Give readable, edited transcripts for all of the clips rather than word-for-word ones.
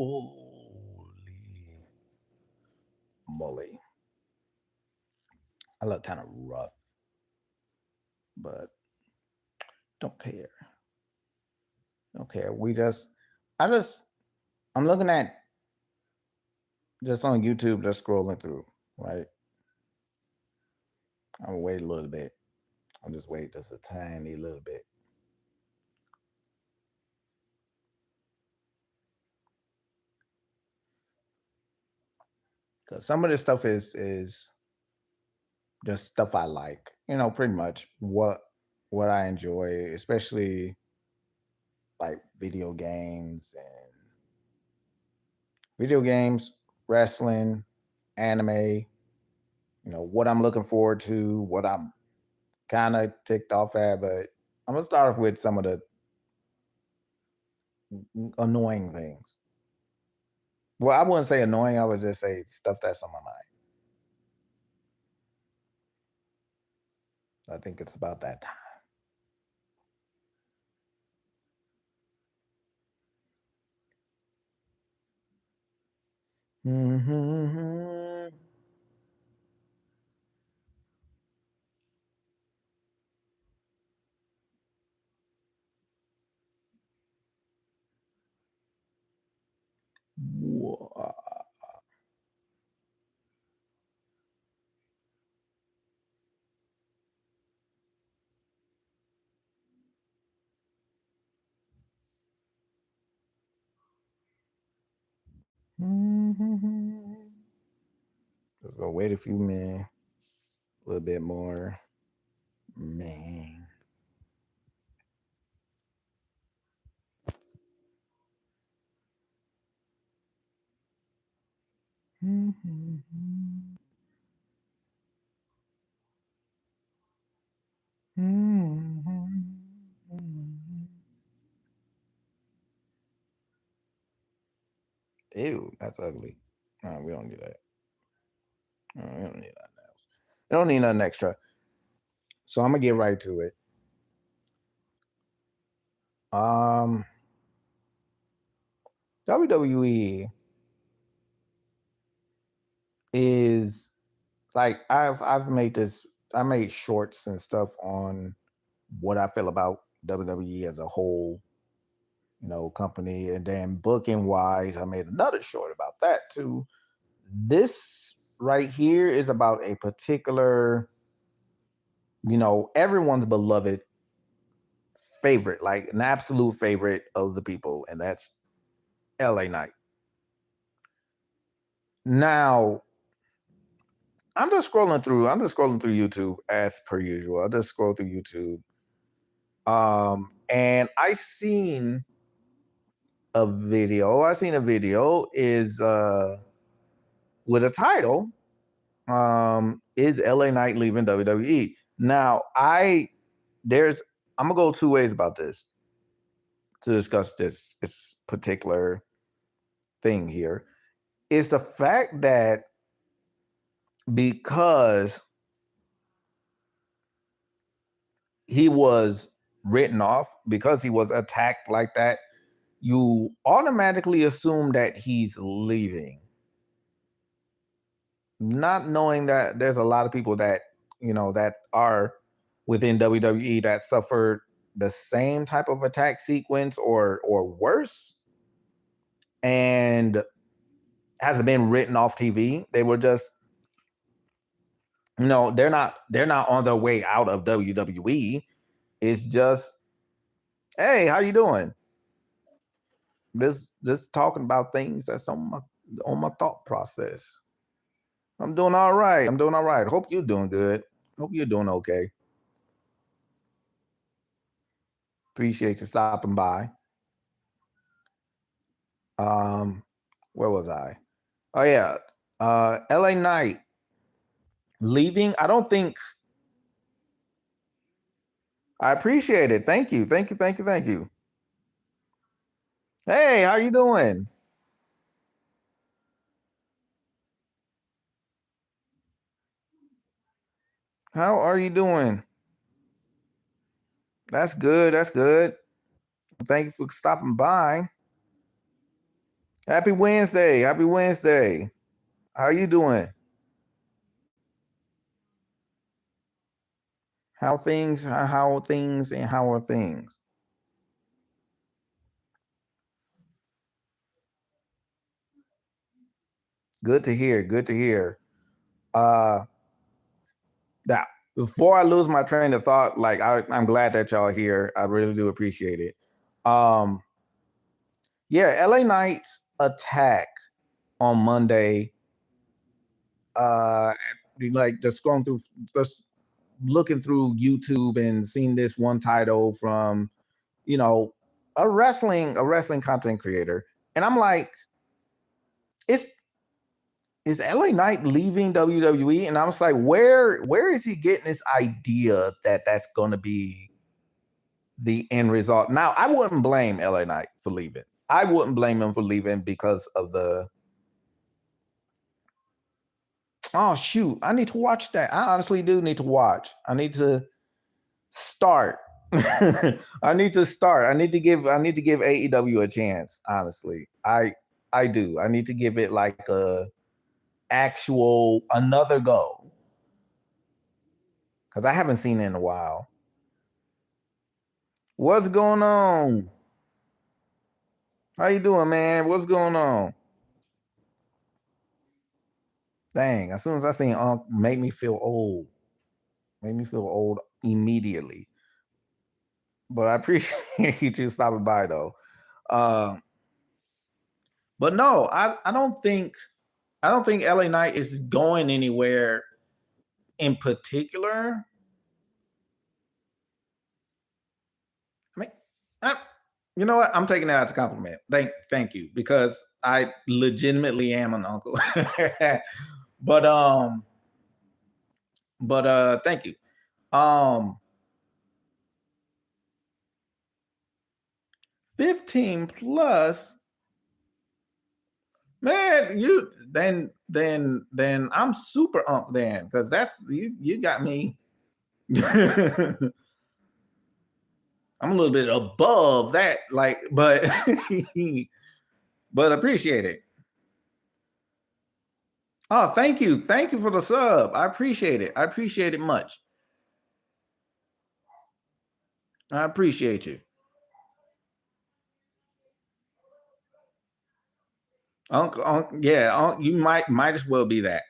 Holy moly. I look kind of rough, but don't care. Don't care. I just, I'm looking at just on YouTube, just scrolling through, right? I'm gonna wait a little bit. I'll just wait just a tiny little bit. Because some of this stuff is just stuff I like. Pretty much what I enjoy, especially like video games, wrestling, anime. What I'm looking forward to, what I'm kind of ticked off at. But I'm gonna start off with some of the annoying things. Well, I wouldn't say annoying. I would just say stuff that's on my mind. I think it's about that time. Mm-hmm. Let's go wait a few minutes, a little bit more. Man. Ew, that's ugly. No, we don't need that. No, we don't need nothing else. We don't need nothing extra. So I'm gonna get right to it. Um, WWE is like I've made this. I made shorts and stuff on what I feel about WWE as a whole, company, and then booking wise, I made another short about that too. This right here is about a particular, everyone's beloved favorite, like an absolute favorite of the people, and that's LA Knight. Now, I'm just scrolling through YouTube as per usual. I just scroll through YouTube. And I seen a video is with a title, is LA Knight leaving WWE? Now, there's I'm gonna go two ways about this to discuss this particular thing here. Is the fact that because he was written off, because he was attacked like that, you automatically assume that he's leaving, not knowing that there's a lot of people that that are within WWE that suffered the same type of attack sequence or worse, and hasn't been written off TV. They were just, they're not on their way out of WWE. It's just, hey, how you doing? Just talking about things that's on my thought process. I'm doing all right. I'm doing all right. Hope you're doing good. Hope you're doing okay. Appreciate you stopping by. Um, where was I? Oh yeah. LA Knight leaving. I don't think I appreciate it. Thank you. Thank you. Thank you. Thank you. Hey, how you doing? How are you doing? That's good. That's good. Thank you for stopping by. Happy Wednesday. Happy Wednesday. How you doing? How things? How are things? And how are things? Good to hear. Good to hear. Uh, now before I lose my train of thought, like I'm glad that y'all here. I really do appreciate it. Um, yeah, LA Knights attack on Monday. Uh, like just going through, just looking through YouTube and seeing this one title from, you know, a wrestling content creator, and I'm like, it's is LA Knight leaving WWE? And I was like, where is he getting this idea that that's going to be the end result? Now, I wouldn't blame LA Knight for leaving. I wouldn't blame him for leaving because of the. Oh shoot! I need to watch that. I honestly do need to watch. I need to start. I need to start. I need to give AEW a chance. Honestly, I do. I need to give it like a actual another go because I haven't seen it in a while. What's going on? How you doing, man? What's going on? Dang, as soon as I seen Unc, made me feel old. Made me feel old immediately. But I appreciate you stopping by though. Uh, but no, I don't think LA Knight is going anywhere in particular. I mean, I, you know what? I'm taking that as a compliment. Thank you because I legitimately am an uncle. but thank you. Um 15 plus, man, you then I'm super ump then because that's you got me. I'm a little bit above that, like, but but appreciate it. Oh, thank you. Thank you for the sub. I appreciate it. I appreciate it much. I appreciate you. Uncle, yeah, you might as well be that.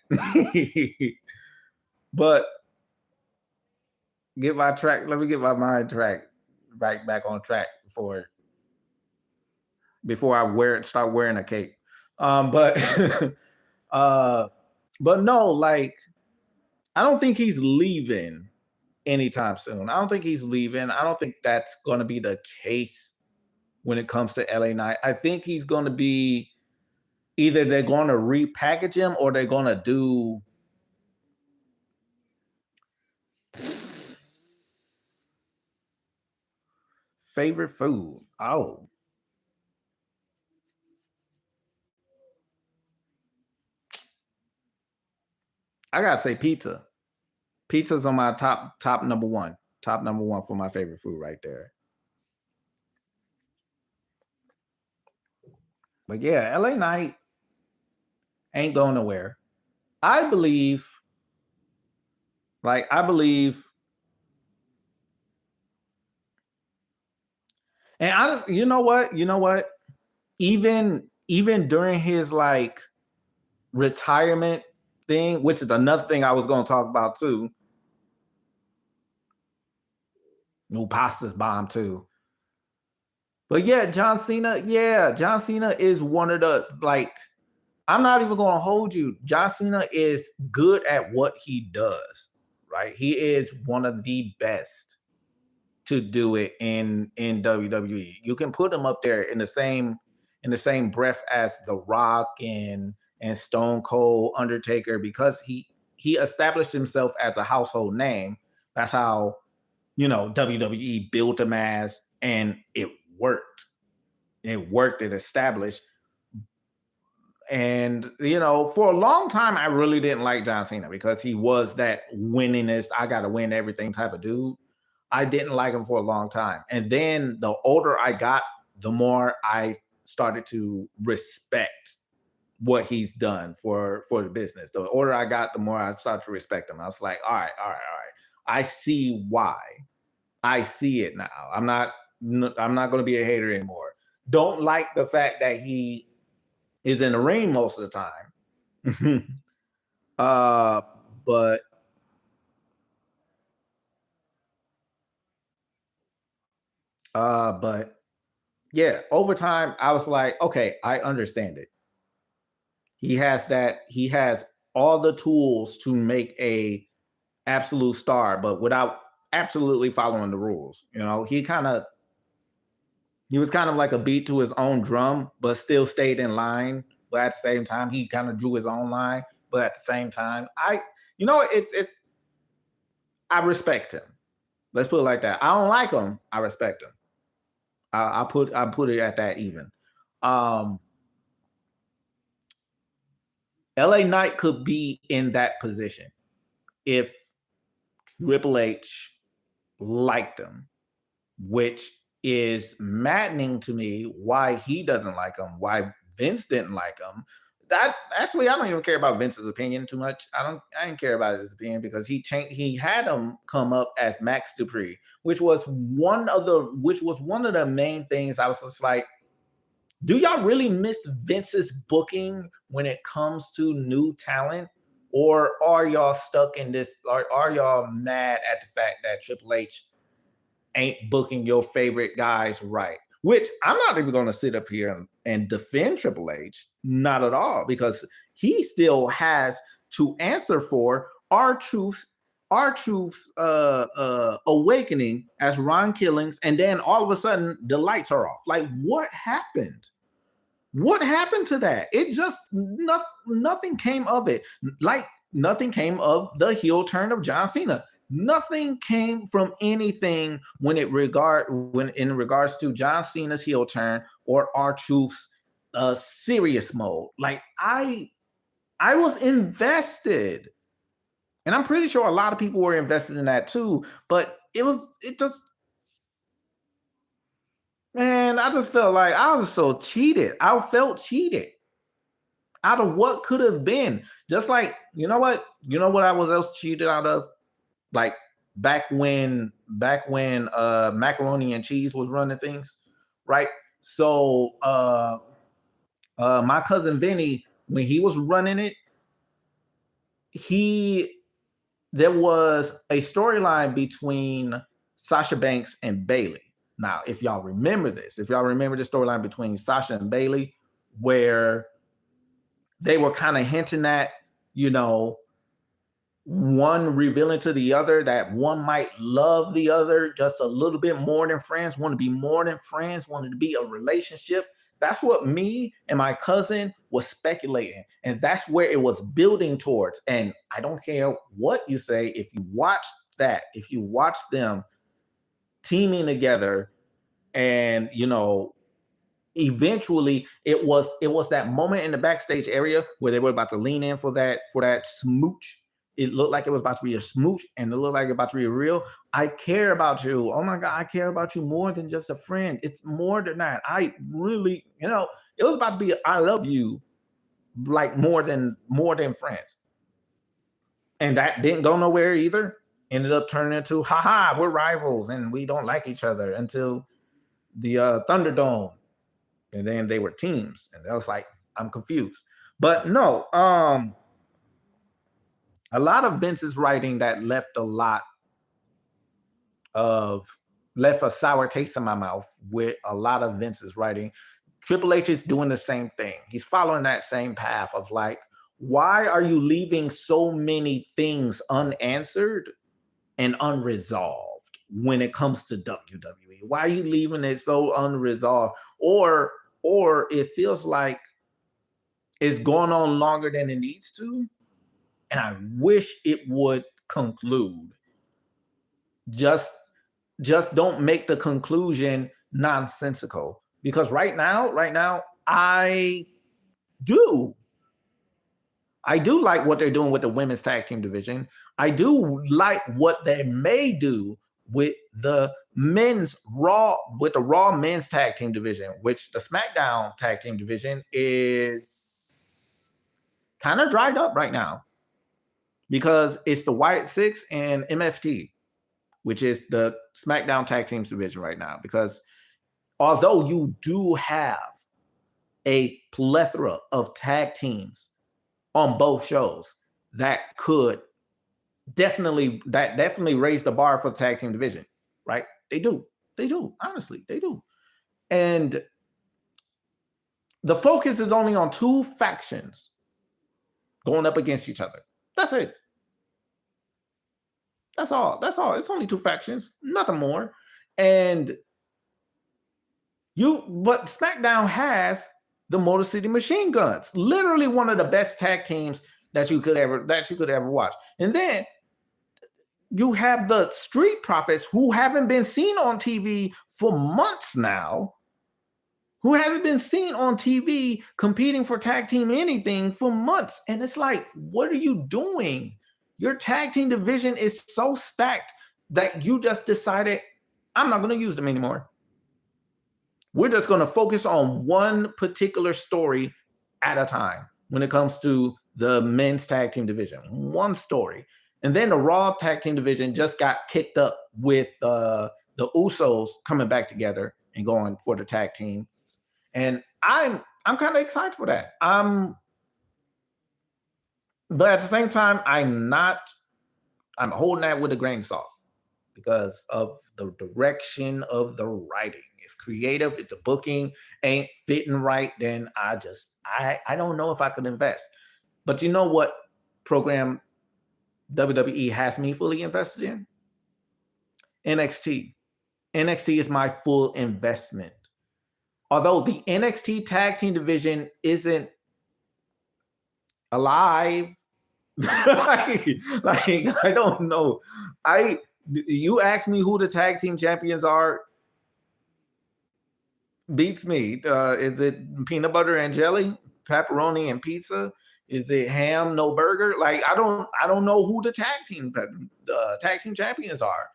But get my track. Let me get my mind track right back on track before I start wearing a cape. But uh, but no, like I don't think he's leaving anytime soon. I don't think he's leaving. I don't think that's going to be the case when it comes to LA Knight. I think he's going to be either they're going to repackage him or they're going to do favorite food. Oh, I gotta say pizza. Pizza's on my top number one. Top number one for my favorite food right there. But yeah, LA Knight ain't going nowhere. I believe, I believe, and honestly, you know what? You know what? Even during his like retirement thing, which is another thing I was going to talk about too. New Pasta's bomb too. But yeah, John Cena. Yeah, John Cena is one of the like. I'm not even going to hold you. John Cena is good at what he does. Right, he is one of the best to do it in WWE. You can put him up there in the same breath as The Rock and Stone Cold, Undertaker, because he established himself as a household name. That's how WWE built him as, and it worked. It worked. It established. And for a long time, I really didn't like John Cena because he was that winningest, I got to win everything type of dude. I didn't like him for a long time. And then the older I got, the more I started to respect what he's done for the business. The older I got, the more I started to respect him. I was like, all right, all right, all right. I see why. I see it now. I'm not going to be a hater anymore. Don't like the fact that he is in the ring most of the time. uh, but but yeah, over time, I was like, okay, I understand it. He has all the tools to make a absolute star, but without absolutely following the rules. You know, he was kind of like a beat to his own drum, but still stayed in line. But at the same time, he kind of drew his own line. But at the same time, it's I respect him. Let's put it like that. I don't like him. I respect him. I put it at that even. Um, LA Knight could be in that position if Triple H liked him, which is maddening to me why he doesn't like him, why Vince didn't like him. That actually, I don't even care about Vince's opinion too much. I didn't care about his opinion because he had him come up as Max Dupree, which was one of the main things I was just like, do y'all really miss Vince's booking when it comes to new talent? Or are y'all stuck in this? Are y'all mad at the fact that Triple H ain't booking your favorite guys right? Which I'm not even going to sit up here and defend Triple H, not at all, because he still has to answer for R-Truth's awakening as Ron Killings, and then all of a sudden the lights are off. Like, what happened? What happened to that? It just nothing came of it. Like, nothing came of the heel turn of John Cena. Nothing came from anything when in regards to John Cena's heel turn or R-Truth's serious mode. Like, I was invested, and I'm pretty sure a lot of people were invested in that too. But man, I just felt like I was so cheated. I felt cheated out of what could have been. Just like, you know what I was else cheated out of? Like back when Macaroni and Cheese was running things, right? So my cousin Vinny, when he was running it, there was a storyline between Sasha Banks and Bayley. Now, if y'all remember the storyline between Sasha and Bayley, where they were kind of hinting at, one revealing to the other that one might love the other just a little bit more than friends, want to be more than friends, wanted to be a relationship. That's what me and my cousin was speculating. And that's where it was building towards. And I don't care what you say. If you watch them teaming together, and eventually it was that moment in the backstage area where they were about to lean in for that smooch. It looked like it was about to be a smooch, and it looked like it was about to be real. I care about you. Oh my God, I care about you more than just a friend. It's more than that. I really, it was about to be I love you, like more than friends. And that didn't go nowhere either. Ended up turning into, haha, we're rivals and we don't like each other, until the Thunderdome. And then they were teams. And I was like, I'm confused. But no, a lot of Vince's writing that left a sour taste in my mouth with a lot of Vince's writing. Triple H is doing the same thing. He's following that same path of like, why are you leaving so many things unanswered and unresolved when it comes to WWE? Why are you leaving it so unresolved? Or it feels like it's going on longer than it needs to. And I wish it would conclude. Just don't make the conclusion nonsensical. Because right now, I do like what they're doing with the women's tag team division. I do like what they may do with the men's Raw, with the Raw men's tag team division, which the SmackDown tag team division is kind of dried up right now because it's the Wyatt Six and MFT, which is the SmackDown tag teams division right now. Because although you do have a plethora of tag teams on both shows that could definitely raise the bar for the tag team division, right? They do. Honestly, they do. And the focus is only on two factions going up against each other. That's it. That's all. It's only two factions, nothing more. And but SmackDown has the Motor City Machine Guns, literally one of the best tag teams that you could ever watch. And then you have the Street Profits, who haven't been seen on TV for months now, who hasn't been seen on TV competing for tag team anything for months. And it's like, what are you doing? Your tag team division is so stacked that you just decided, I'm not going to use them anymore. We're just going to focus on one particular story at a time when it comes to the men's tag team division. One story. And then the Raw tag team division just got kicked up with the Usos coming back together and going for the tag team. And I'm kind of excited for that. But at the same time, I'm holding that with a grain of salt because of the direction of the writing. If the booking ain't fitting right, then I don't know if I could invest. But you know what program WWE has me fully invested in? NXT. NXT is my full investment. Although the NXT tag team division isn't alive, like I don't know. You ask me who the tag team champions are, beats me. Is it peanut butter and jelly, pepperoni and pizza? Is it ham, no burger? Like I don't know who the tag team champions are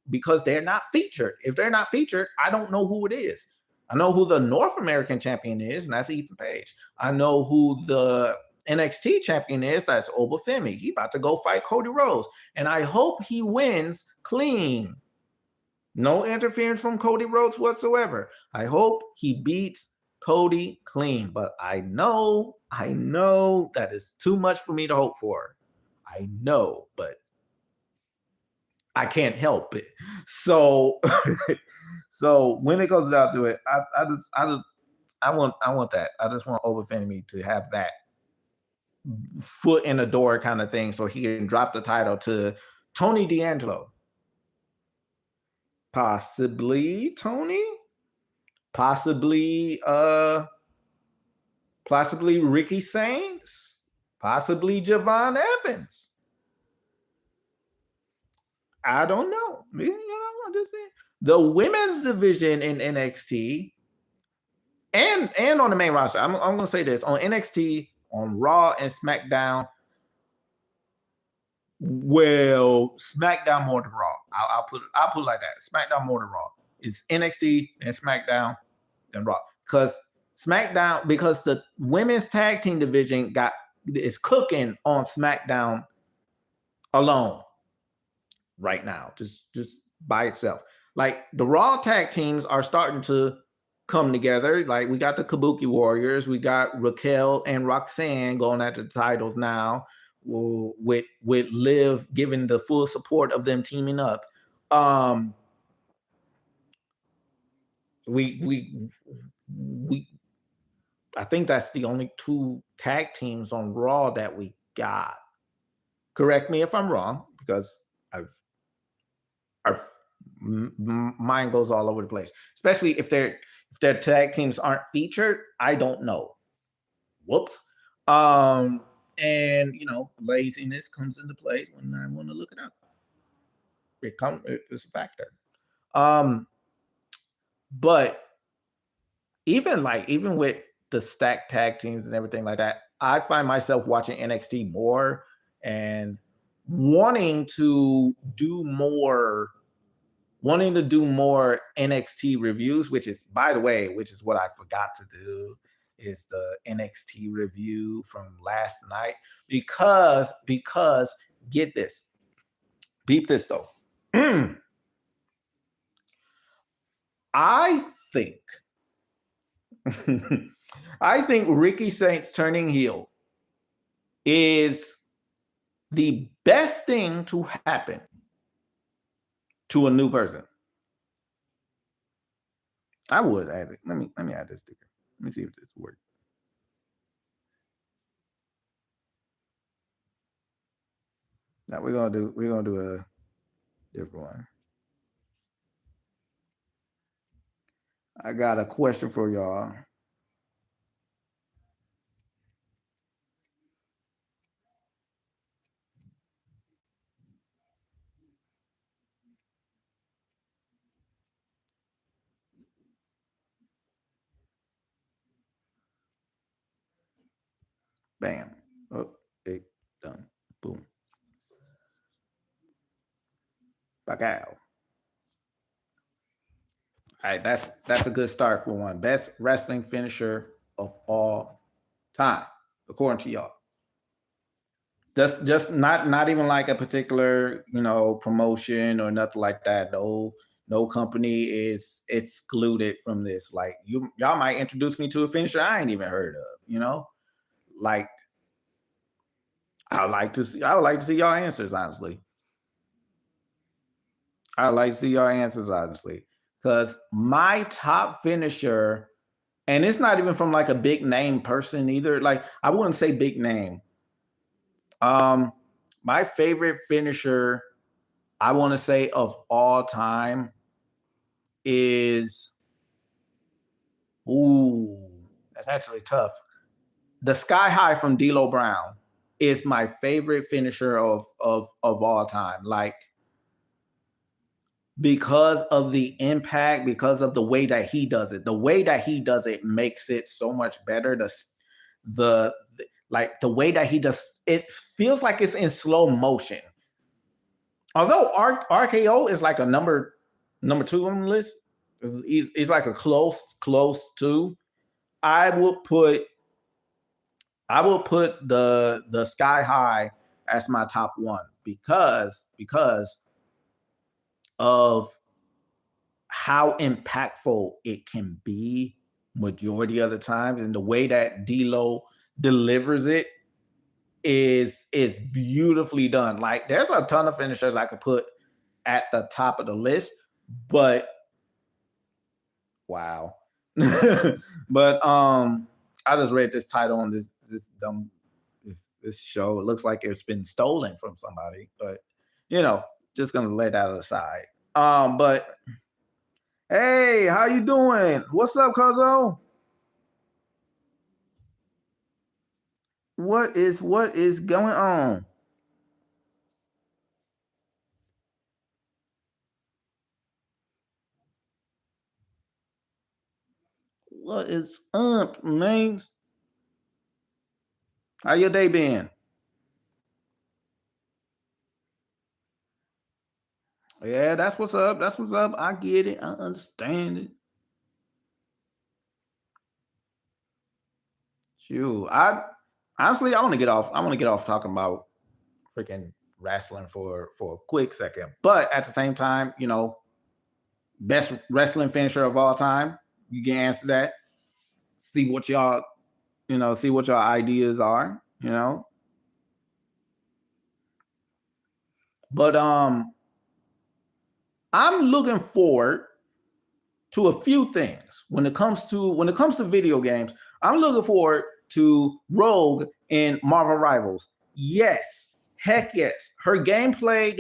because they're not featured. If they're not featured, I don't know who it is. I know who the North American champion is, and that's Ethan Page. I know who the NXT champion is. That's Obafemi. He about to go fight Cody Rhodes, and I hope he wins clean. No interference from Cody Rhodes whatsoever. I hope he beats Cody clean, but I know that is too much for me to hope for. I know, but I can't help it. So, so when it comes down to it, I want that. I just want Obafemi to have that foot in the door kind of thing, so he can drop the title to Tony D'Angelo. Possibly Tony, possibly Ricky Saints, possibly Javon Evans. I don't know. The women's division in NXT and on the main roster. I'm going to say this on NXT, on Raw and SmackDown. Well, SmackDown more than Raw. I'll put it like that. SmackDown more than Raw. It's NXT and SmackDown than Raw. Because the women's tag team division is cooking on SmackDown alone right now, just by itself. Like the Raw tag teams are starting to come together. Like we got the Kabuki Warriors, we got Raquel and Roxanne going at the titles now. With Liv giving the full support of them teaming up. We I think that's the only two tag teams on Raw that we got. Correct me if I'm wrong, because our mind goes all over the place, especially if their tag teams aren't featured. I don't know. Whoops. And laziness comes into place when I want to look it up. It's a factor. But even with the stacked tag teams and everything like that, I find myself watching NXT more and wanting to do more wanting to do more NXT reviews, which is, by the way, which is what I forgot to do, is the NXT review from last night. Because get this, beep this though. I think I think Ricky Saints turning heel is the best thing to happen to a new person. I would add it. Let me add this sticker. Let me see if this works. Now we're gonna do a different one. I got a question for y'all. Bam. Oh, hey, done. Boom. Back out. All right, that's a good start for one. Best wrestling finisher of all time, according to y'all. Just not even like a particular, promotion or nothing like that. No company is excluded from this. Like y'all might introduce me to a finisher I ain't even heard of, Like I would like to see y'all answers, honestly. Because my top finisher, and it's not even from like a big name person either. Like I wouldn't say big name. My favorite finisher, I want to say of all time, is that's actually tough. The Sky High from D'Lo Brown is my favorite finisher of all time. Like, because of the impact, because of the way that he does it. The way that he does it makes it so much better. The way that he does it feels like it's in slow motion. Although RKO is like a number 2 on the list, it's like a close 2. I will put the Sky High as my top 1 because of how impactful it can be majority of the times, and the way that D'Lo delivers it is beautifully done. Like there's a ton of finishers I could put at the top of the list, but wow. But I just read this title on this show. It looks like it's been stolen from somebody, but just gonna let that aside. But hey, how you doing? What's up, Cuzzo? What is going on? What is up, man? How your day been? Yeah, that's what's up. I get it. I understand it. Shoot, honestly, I want to get off talking about freaking wrestling for a quick second. But at the same time, best wrestling finisher of all time. You can answer that. See what y'all ideas are. But I'm looking forward to a few things when it comes to video games. I'm looking forward to Rogue in Marvel Rivals. Yes, heck yes. Her gameplay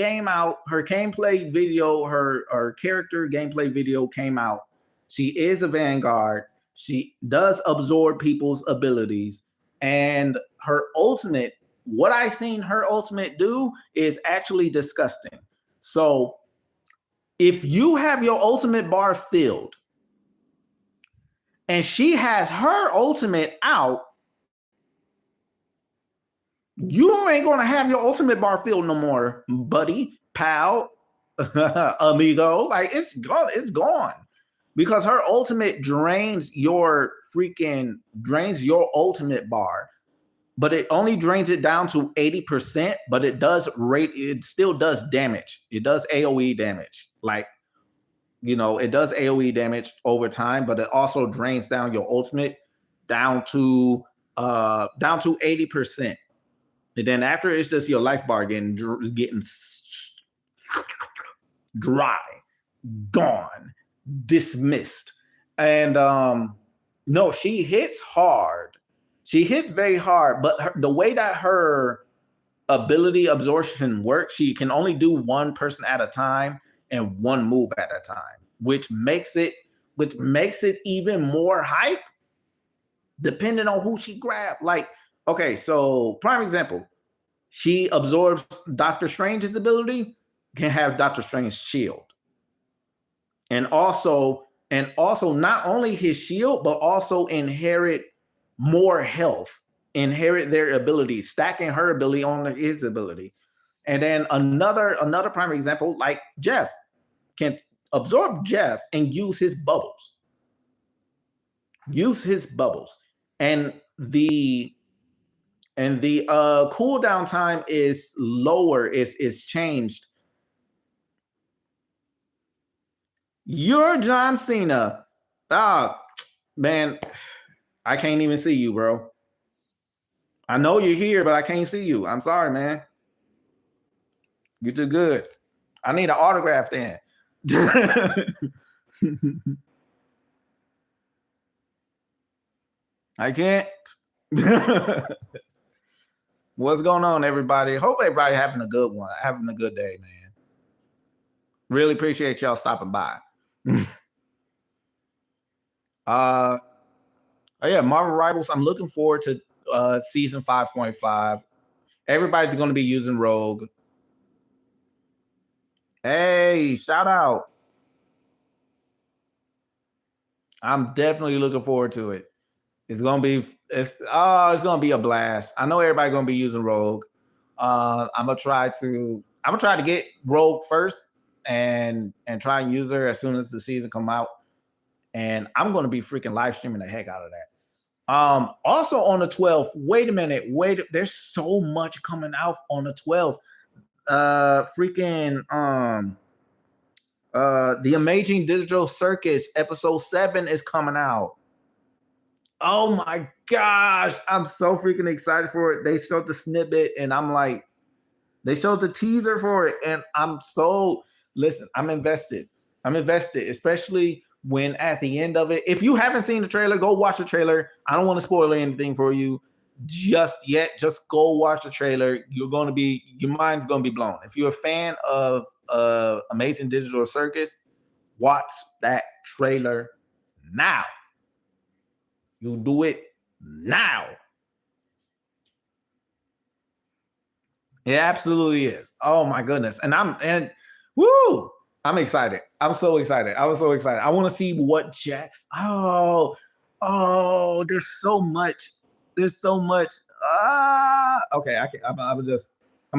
video, her character gameplay video came out. She is a Vanguard. She does absorb people's abilities, and her ultimate, what I seen her ultimate do is actually disgusting. So if you have your ultimate bar filled and she has her ultimate out, you ain't gonna have your ultimate bar filled no more, buddy, pal. amigo. Like it's gone. It's gone because her ultimate drains your ultimate bar, but it only drains it down to 80%. But it still does damage. It does AoE damage. Like, it does AoE damage over time, but it also drains down your ultimate down to 80%. And then after, it's just your life bar getting dry, gone, dismissed. And no, she hits hard. She hits very hard, but the way that her ability absorption works, she can only do one person at a time and one move at a time, which makes it even more hype depending on who she grabbed. Like, okay, so prime example, she absorbs Doctor Strange's ability, can have Doctor Strange's shield. And also not only his shield, but also inherit more health, inherit their ability, stacking her ability on his ability. And then another prime example, like Jeff, can absorb Jeff and use his bubbles. And the cooldown time is lower, is changed. You're John Cena. Man, I can't even see you, bro. I know you're here, but I can't see you. I'm sorry, man. You did good. I need an autograph then. I can't. What's going on, everybody? Hope everybody having a good one. Having a good day, man. Really appreciate y'all stopping by. Oh yeah, Marvel Rivals. I'm looking forward to season 5.5. Everybody's going to be using Rogue. Hey, shout out. I'm definitely looking forward to it. It's gonna be a blast. I know everybody's gonna be using Rogue. I'm gonna try to get Rogue first and try and use her as soon as the season come out. And I'm gonna be freaking live streaming the heck out of that. Also on the 12th, wait a minute, there's so much coming out on the 12th. The Amazing Digital Circus episode 7 is coming out. Oh my gosh, I'm so freaking excited for it. They showed the snippet and I'm like, they showed the teaser for it and I'm invested. I'm invested, especially when at the end of it, if you haven't seen the trailer, go watch the trailer. I don't want to spoil anything for you just yet. Just go watch the trailer. Your mind's going to be blown. If you're a fan of Amazing Digital Circus, watch that trailer now. You do it now. It absolutely is. Oh my goodness. Woo! I'm excited. I'm so excited. I was so excited. I want to see what Jax. Oh, there's so much. There's so much. Okay. I'm gonna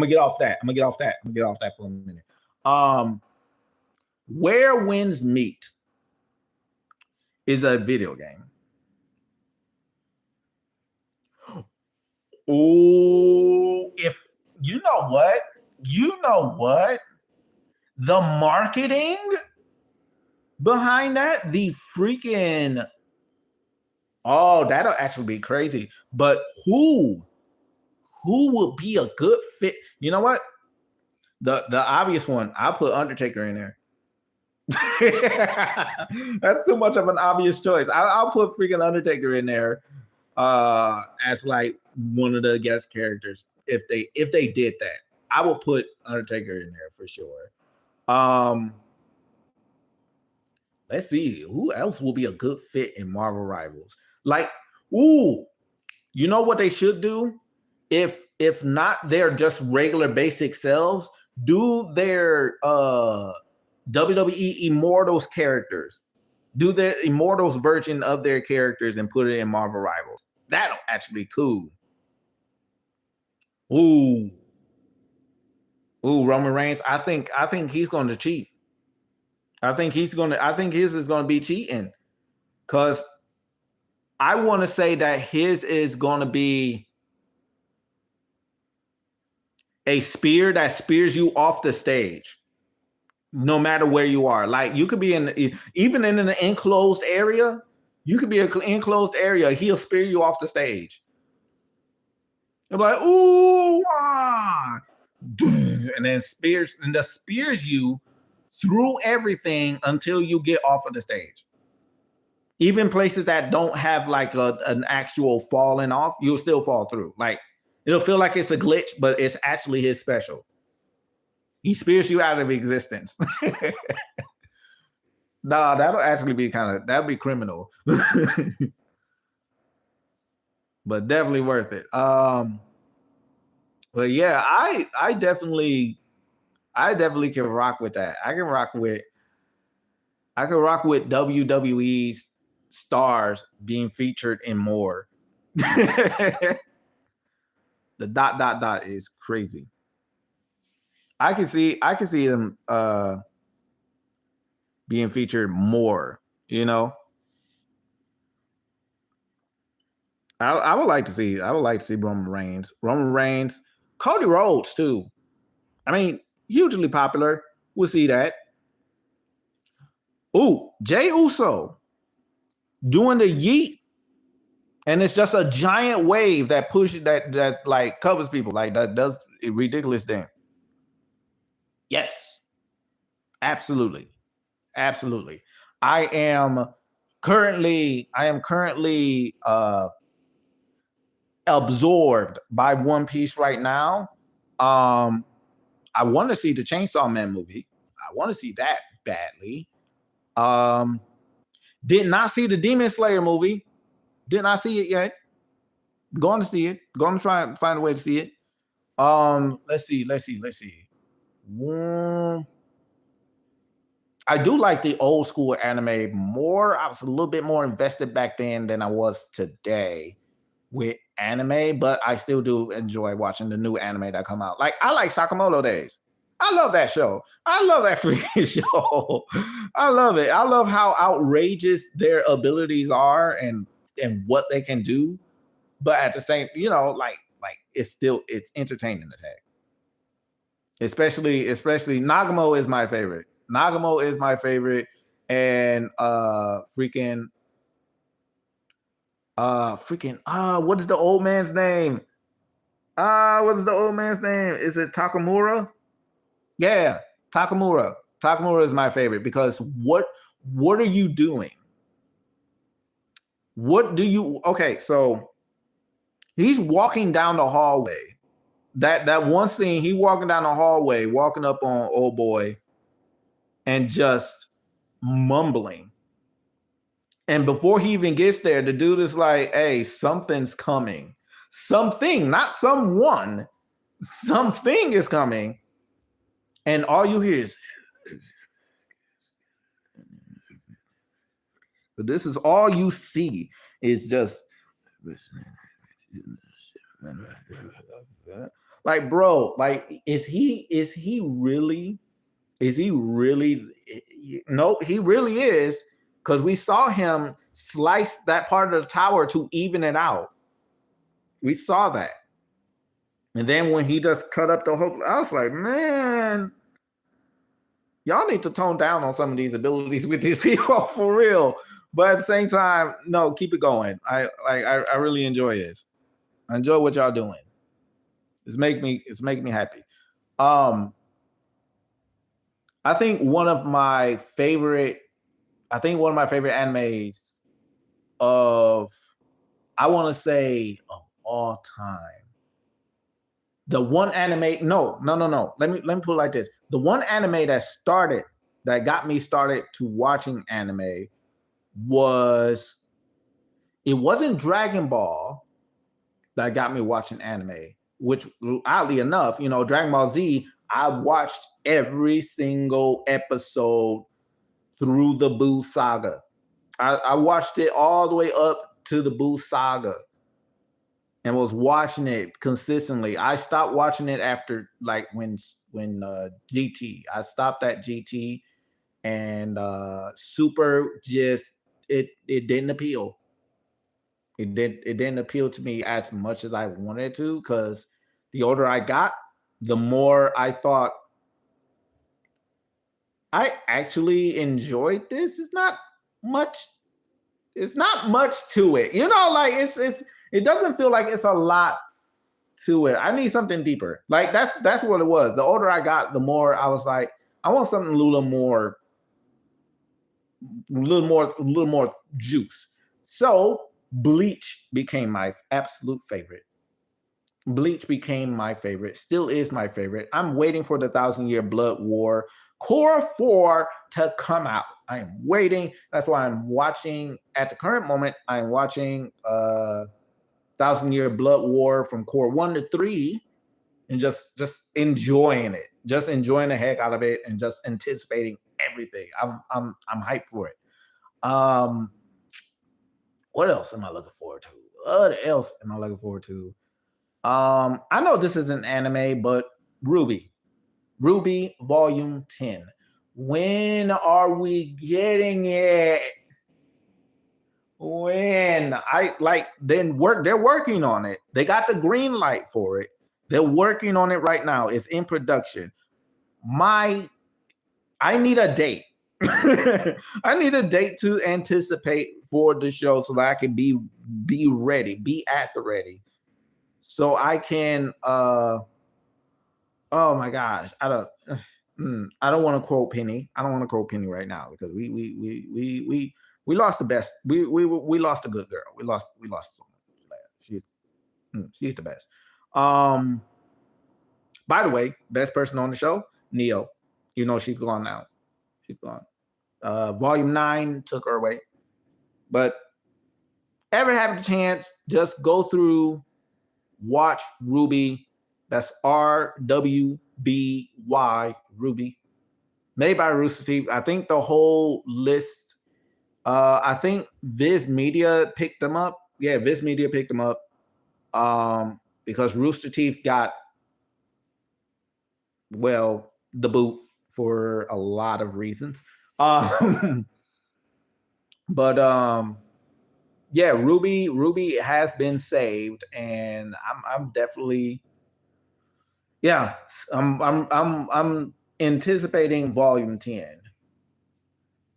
get off that. I'm gonna get off that for a minute. Where Winds Meet is a video game. Oh, if you know what? The marketing behind that, the freaking that'll actually be crazy. But who would be a good fit? You know what? The obvious one, I'll put Undertaker in there. That's too much of an obvious choice. I'll put freaking Undertaker in there as like one of the guest characters. If they did that, I will put Undertaker in there for sure. Let's see who else will be a good fit in Marvel Rivals. Like, you know what they should do? If not their just regular basic selves, do their WWE Immortals characters. Do their Immortals version of their characters and put it in Marvel Rivals. That'll actually be cool. Ooh, Roman Reigns. I think he's going to cheat. I think his is going to be cheating, because I want to say that his is going to be a spear that spears you off the stage, no matter where you are. Like, you could be even in an enclosed area. You could be an enclosed area. He'll spear you off the stage. You're like, ooh, ah, and then spears you through everything until you get off of the stage. Even places that don't have like an actual falling off, you'll still fall through. Like, it'll feel like it's a glitch, but it's actually his special. He spears you out of existence. Nah, that'll actually be that'd be criminal. But definitely worth it. But yeah, I definitely can rock with that. I can rock with WWE's stars being featured in more. The ... is crazy. I can see them being featured more, you know. I would like to see Roman Reigns, Cody Rhodes too. I mean, hugely popular. We'll see that. Ooh, Jey Uso doing the yeet, and it's just a giant wave that pushes that like covers people, like that does a ridiculous thing. Yes, absolutely. I am currently absorbed by One Piece right now. I want to see the Chainsaw Man movie. I want to see that badly. Did not see the Demon Slayer movie. Did not see it yet. Going to see it. Going to try and find a way to see it. Let's see. I do like the old school anime more. I was a little bit more invested back then than I was today with anime, but I still do enjoy watching the new anime that come out. Like, I like Sakamoto Days. I love that show. I love that freaking show. I love it. I love how outrageous their abilities are and what they can do. But at the same, like it's entertaining to take. Especially Nagamo is my favorite. And what is the old man's name? Is it Takamura? Yeah, Takamura. Takamura is my favorite because what are you doing? Okay, so he's walking down the hallway. That one scene, he walking down the hallway, walking up on old boy and just mumbling. And before he even gets there, the dude is like, hey, something's coming. Something, not someone. Something is coming. And all you hear is, this is all you see is just, like, bro, like, is he really? Nope, he really is, because we saw him slice that part of the tower to even it out. We saw that. And then when he just cut up the whole, I was like, man, y'all need to tone down on some of these abilities with these people for real. But at the same time, no, keep it going. I really enjoy this. I enjoy what y'all doing. It's making me happy. I think one of my favorite animes of, I want to say, of all time. The one anime, no. Let me put it like this. The one anime that got me started to watching anime wasn't Dragon Ball that got me watching anime, which oddly enough, Dragon Ball Z, I watched every single episode through the Buu saga. I watched it all the way up to the Buu saga. and was watching it consistently. I stopped watching it after like when GT. I stopped at GT, and Super just it didn't appeal. It didn't appeal to me as much as I wanted to, because the older I got, the more I thought I actually enjoyed this. Much it's not much to it. You know, like it doesn't feel like it's a lot to it. I need something deeper. Like that's what it was. The older I got, the more I was like, I want something a little more juice. So Bleach became my absolute favorite. Bleach became my favorite, still is my favorite. I'm waiting for the 1,000-Year Blood War Core 4 to come out. I am waiting. That's why I'm watching, at the current moment, I'm watching 1,000-Year Blood War from Core 1 to 3 and just enjoying it. Just enjoying the heck out of it and just anticipating everything. I'm hyped for it. What else am I looking forward to? What else am I looking forward to? I know this is an anime, but Ruby Volume 10. When are we getting it? When? They're working on it. They got the green light for it. They're working on it right now. It's in production. I need a date. I need a date to anticipate for the show so that I can be ready, be at the ready. So I can oh my gosh, I don't want to quote Penny. I don't want to quote Penny right now, because we lost the best. We lost a good girl. We lost someone. She's the best. By the way, best person on the show, Neo. You know, she's gone now. She's gone. Volume 9 took her away. But ever have the chance, just go through, watch Ruby. That's RWBY, Ruby. Made by Rooster Teeth. I think the whole list, I think Viz Media picked them up. Yeah, Viz Media picked them up. Because Rooster Teeth got, well, the boot for a lot of reasons. But yeah, Ruby has been saved, and I'm definitely, yeah, I'm anticipating Volume 10.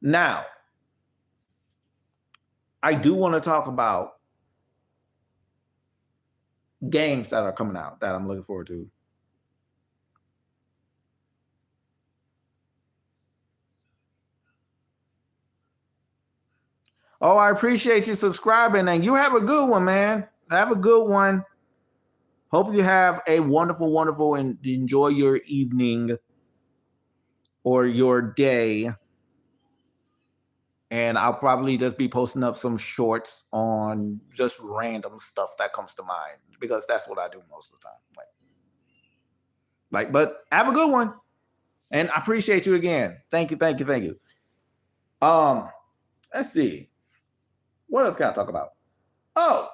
Now, I do want to talk about games that are coming out that I'm looking forward to. Oh, I appreciate you subscribing, and you have a good one, man. Have a good one. Hope you have a wonderful, wonderful, and enjoy your evening or your day. And I'll probably just be posting up some shorts on just random stuff that comes to mind, because that's what I do most of the time. But have a good one, and I appreciate you again. Thank you. Let's see. What else can I talk about? Oh,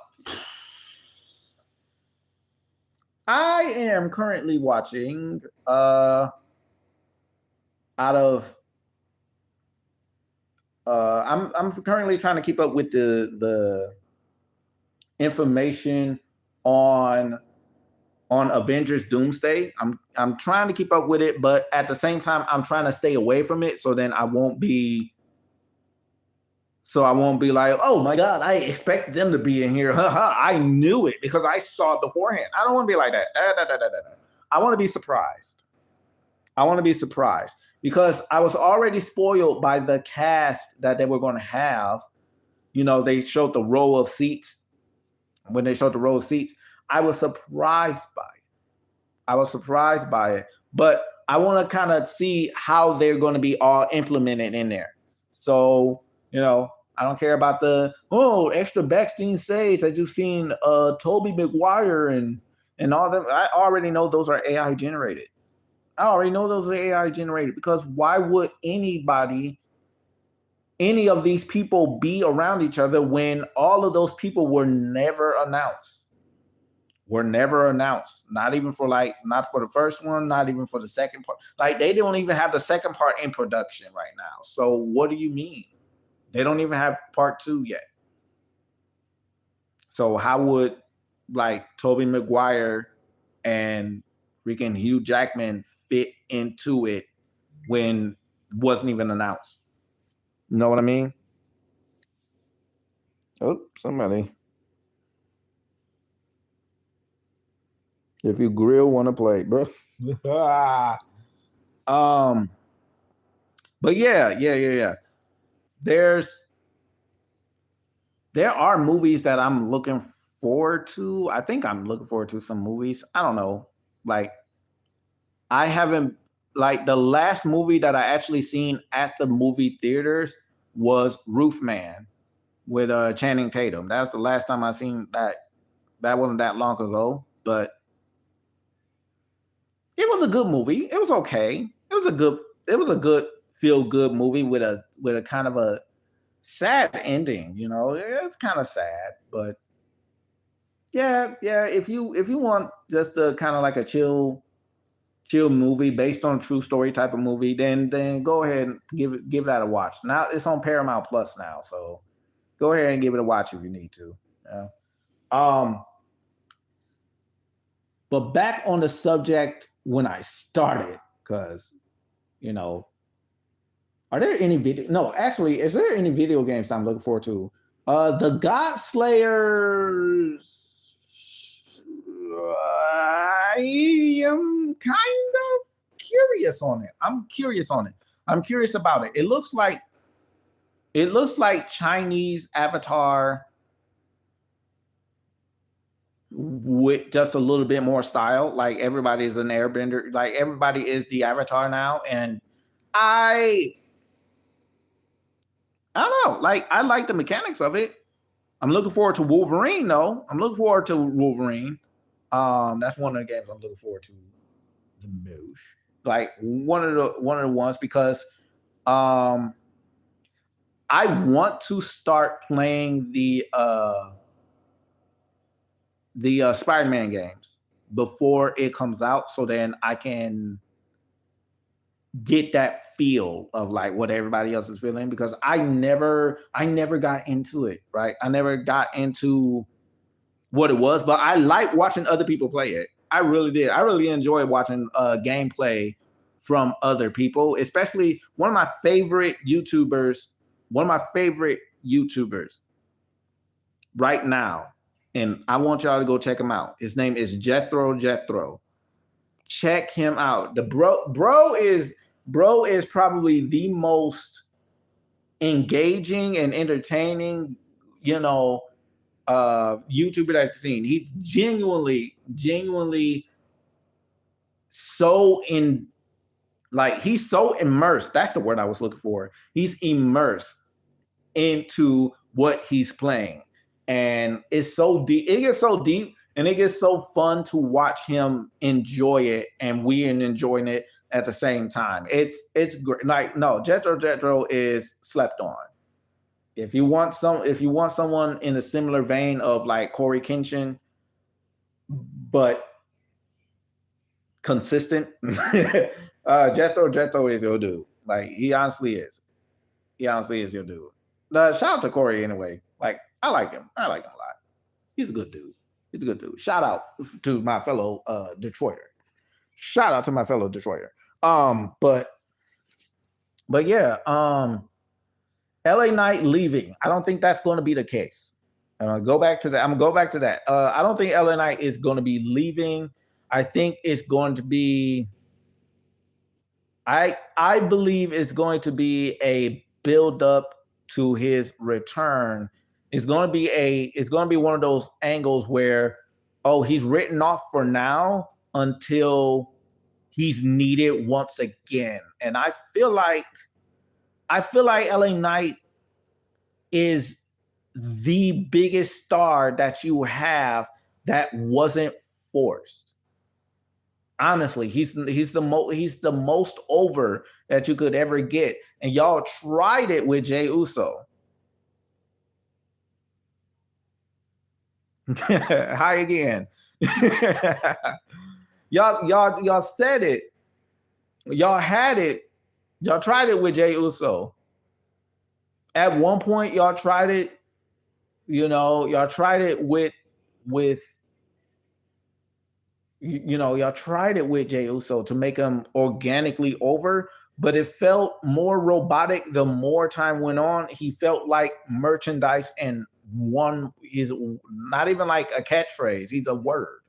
I am currently watching I'm currently trying to keep up with the information on Avengers Doomsday. I'm trying to keep up with it, but at the same time, I'm trying to stay away from it, so then I won't be like, oh my God, I expected them to be in here. I knew it because I saw it beforehand. I don't want to be like that. I want to be surprised. Because I was already spoiled by the cast that they were going to have. You know, they showed the row of seats. When they showed the row of seats, I was surprised by it. But I want to kind of see how they're going to be all implemented in there. So, you know, I don't care about the extra backstage stage that you've seen Tobey Maguire and all that. I already know those are AI generated. Because why would any of these people be around each other when all of those people were never announced? were never announced. Not even for not for the first one, not even for the second part. Like they don't even have the second part in production right now. So what do you mean? They don't even have part two yet. So how would like Tobey Maguire and freaking Hugh Jackman fit into it when wasn't even announced? You know what I mean? Oh, somebody. If you grill, want to play, bro. um, but yeah. There's there are movies that I'm looking forward to. I think I'm looking forward to some movies. I don't know. Like I haven't like the last movie that I actually seen at the movie theaters was Roof Man with Channing Tatum. That's the last time I seen that. That wasn't that long ago, but it was a good movie. It was okay. It was a good feel good movie with a kind of a sad ending, you know. It's kind of sad, but yeah, if you want just a kind of like a chill movie based on true story type of movie, then go ahead and give that a watch. Now it's on Paramount Plus now, so go ahead and give it a watch if you need to. Yeah. Um, but back on the subject when I started, because you know, are there any video? No, actually, is there any video games I'm looking forward to? The God Slayers. I am kind of curious on it. I'm curious on it. I'm curious about it. It looks like Chinese Avatar with just a little bit more style. Like everybody is an airbender. Like everybody is the Avatar now, and I I don't know. Like I like the mechanics of it. I'm looking forward to Wolverine though. I'm looking forward to Wolverine. That's one of the games I'm looking forward to the most. Like one of the ones because um I want to start playing the Spider-Man games before it comes out so then I can get that feel of like what everybody else is feeling because I never got into it, right? I never got into what it was, but I like watching other people play it. I really did. I really enjoyed watching gameplay from other people, especially one of my favorite YouTubers right now. And I want y'all to go check him out. His name is Jethro. Check him out. The bro is probably the most engaging and entertaining, you know, YouTuber that I've seen. He's genuinely so in like he's so immersed. That's the word I was looking for. He's immersed into what he's playing. And it's so deep. It gets so deep and it gets so fun to watch him enjoy it and we are enjoying it at the same time. It's great. Like no, Jethro is slept on. If you want someone in a similar vein of like Corey Kenshin, but consistent, Jethro is your dude. Like he honestly is. He honestly is your dude. Shout out to Corey anyway. Like I like him. I like him a lot. He's a good dude. He's a good dude. Shout out to my fellow Detroiter. Shout out to my fellow Detroiter. But yeah, LA Knight leaving. I don't think that's going to be the case. Go back to that. I'm gonna go back to that. I don't think LA Knight is going to be leaving. I think it's going to be. I believe it's going to be a build up to his return. It's going to be one of those angles where oh he's written off for now until he's needed once again. And I feel like LA Knight is the biggest star that you have that wasn't forced. Honestly, he's the most over that you could ever get, and y'all tried it with Jey Uso. Hi again. y'all said it. Y'all had it. Y'all tried it with Jey Uso. At one point, y'all tried it. Y'all tried it with y'all tried it with Jey Uso to make him organically over, but it felt more robotic the more time went on. He felt like merchandise, and one is not even like a catchphrase. He's a word.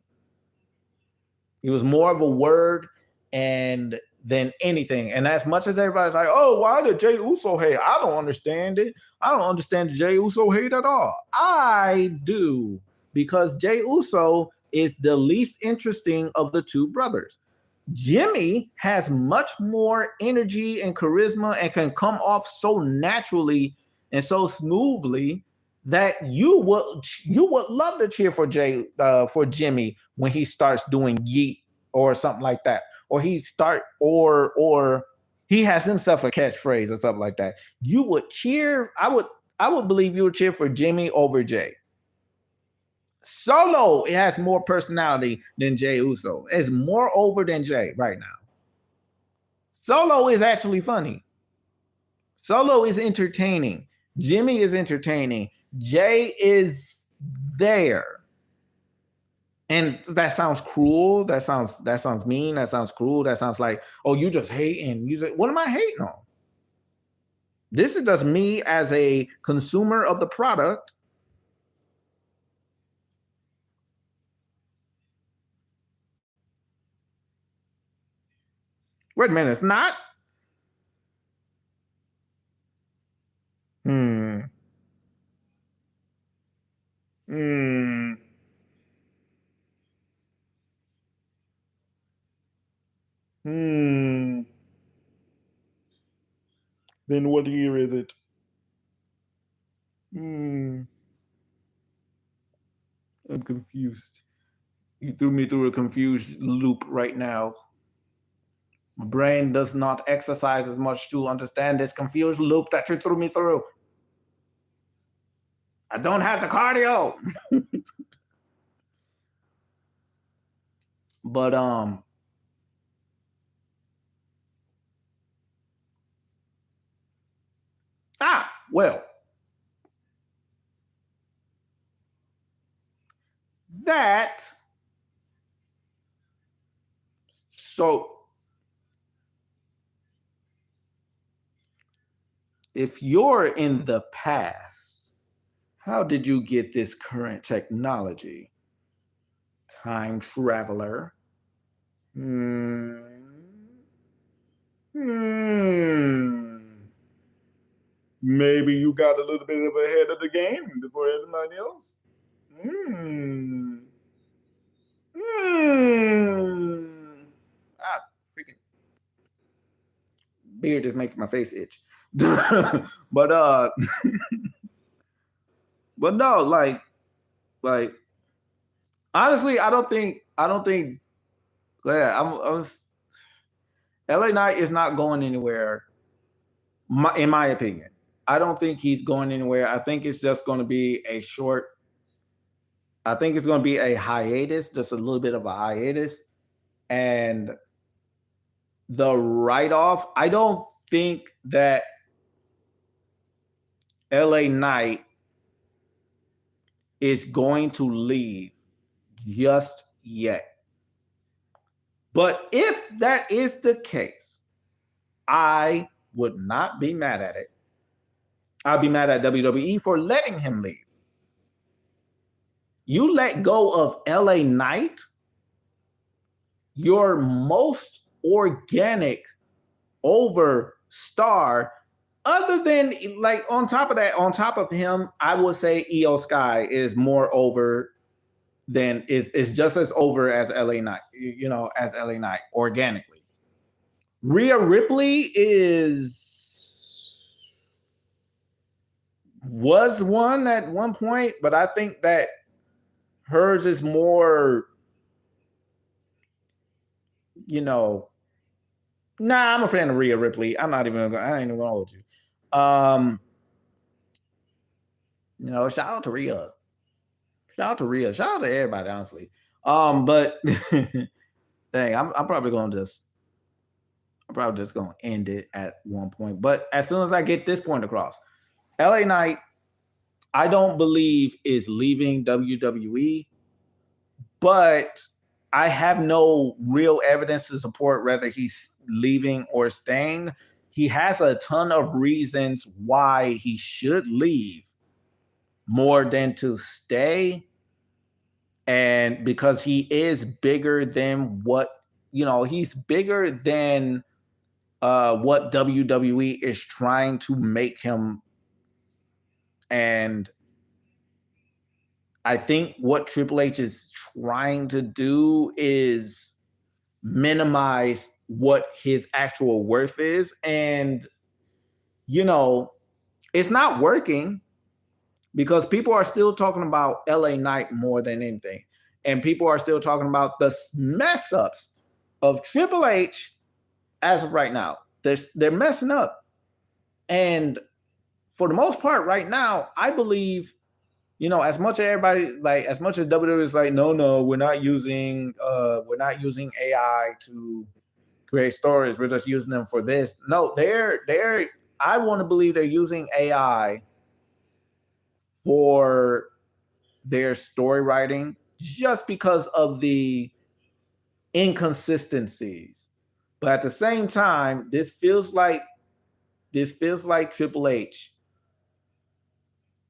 He was more of a word and than anything. And as much as everybody's like, oh, why did Jey Uso hate? I don't understand it. I don't understand the Jey Uso hate at all. I do, because Jey Uso is the least interesting of the two brothers. Jimmy has much more energy and charisma and can come off so naturally and so smoothly that you would love to cheer for Jimmy when he starts doing yeet or something like that, or or he has himself a catchphrase or something like that. You would cheer. I would believe you would cheer for Jimmy over Jay. Solo, it has more personality than Jey Uso. It's more over than Jay right now. Solo is actually funny. Solo is entertaining. Jimmy is entertaining. Jay is there. And that sounds cruel. That sounds mean. That sounds cruel. That sounds like, oh, you just hating. You say, what am I hating on? This is just me as a consumer of the product. Wait a minute, it's not? Hmm. Hmm. Hmm. Then what year is it? Hmm. I'm confused. You threw me through a confused loop right now. My brain does not exercise as much to understand this confused loop that you threw me through. I don't have the cardio. But well, that so if you're in the past, how did you get this current technology? Time traveler. Hmm. Hmm. Maybe you got a little bit of ahead of the game before everybody else. Hmm. Hmm. Freaking beard is making my face itch. but but no, like honestly, I don't think yeah, LA Knight is not going anywhere. In my opinion, I don't think he's going anywhere. I think it's just going to be a short. I think it's going to be a hiatus, just a little bit of a hiatus, and the write off. I don't think that LA Knight is going to leave just yet. But if that is the case, I would not be mad at it. I'd be mad at WWE for letting him leave. You let go of LA Knight, your most organic over star, other than like on top of that, on top of him, I would say Io Sky is more over than is just as over as LA Knight, as LA Knight organically. Rhea Ripley was one at one point, but I think that hers is more, I'm a fan of Rhea Ripley. I ain't even gonna hold you. Shout out to Rhea. Shout out to Rhea. Shout out to everybody, honestly. But dang, I'm probably gonna end it at one point. But as soon as I get this point across, LA Knight, I don't believe is leaving WWE, but I have no real evidence to support whether he's leaving or staying. He has a ton of reasons why he should leave more than to stay. And because he is bigger than he's bigger than what WWE is trying to make him. And I think what Triple H is trying to do is minimize what his actual worth is. And, it's not working because people are still talking about LA Knight more than anything. And people are still talking about the mess ups of Triple H as of right now. They're messing up. And for the most part, right now, I believe, as much as WWE is like, no, we're not using AI to create stories. We're just using them for this. No, I want to believe they're using AI for their story writing just because of the inconsistencies. But at the same time, this feels like Triple H,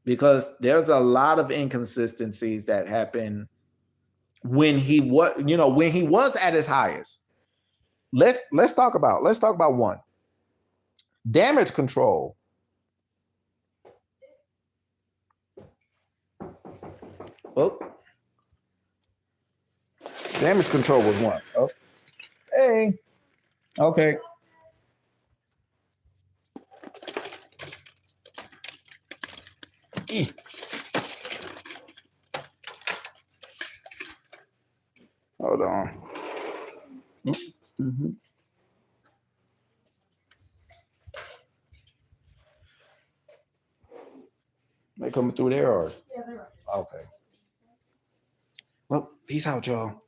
because there's a lot of inconsistencies that happen when he was at his highest. Let's talk about one. Damage Control. Oh. Damage Control was one. Oh. Hey. Okay. Hold on. Mm-hmm. They coming through there or? Yeah, they're okay. Well, peace out, y'all.